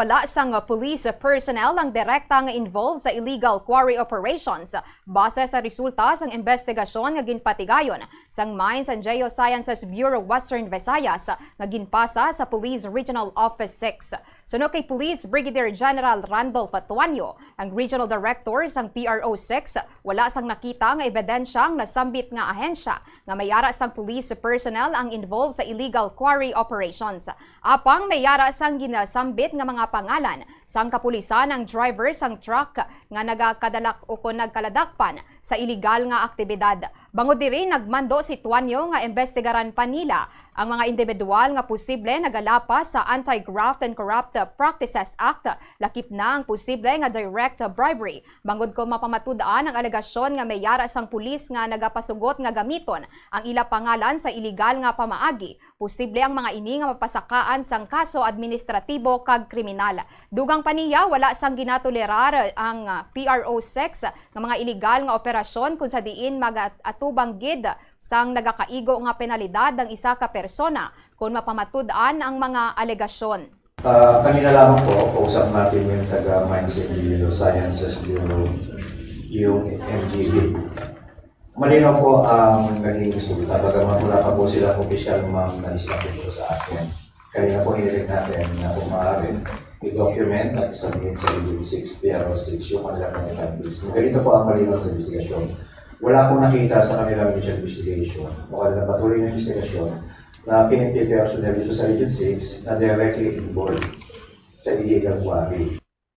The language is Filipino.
Pala sang police personnel ang direkta nga involved sa illegal quarry operations base sa resulta sang investigasyon nga ginpatigayon sang Mines and Geosciences Bureau Western Visayas nga ginpasa sa Police Regional Office 6. Suno kay Police Brigadier General Randolph Atuanyo, ang Regional Director sang PRO 6, wala sang nakita nga ebidensyang nasambit nga ahensya nga mayara sang police personnel ang involved sa illegal quarry operations. Apang mayara sang ginasambit nga mga pangalan sang kapulisan ang driver sang truck nga nagakadalak o nagkaladakpan sa illegal nga aktibidad. Bangod diri nagmando si Tuanyo nga investigaran pa nila ang mga individual nga posible nagalapas sa Anti-Graft and Corrupt Practices Act, lakip na ang posible nga direct bribery. Bangod ko mapamatud-an ang alegasyon nga mayara sang pulis nga nagapasugot nga gamiton ang ila pangalan sa illegal nga pamaagi. Posible ang mga ini nga mapasakaan sang kaso administratibo kag kriminal. Dugang paniya wala sang ginatolerar ang PRO 6 nga mga illegal nga operasyon kung sa diin magatubang gid sang nagakaigo nga penalidad ang isa ka persona kung mapamatud-an ang mga alegasyon. Kanina lamang po, kausap natin yung taga Mines and Geosciences Bureau, yung MGB. Malinaw po ang naging resulta. Bagaman wala pa po silang official na-isip po sa akin. Kanina po hinilig natin na kung maaari i-document at isangin sa Region 6, PRO 6, yung kanilang mga findings. Ganito po ang malinaw sa investigasyon. Wala akong nakita sa kanilang initial investigation o kanilang patuloy na investigasyon na PNP personnel dito sa Region 6 na directly involved sa illegal quarry.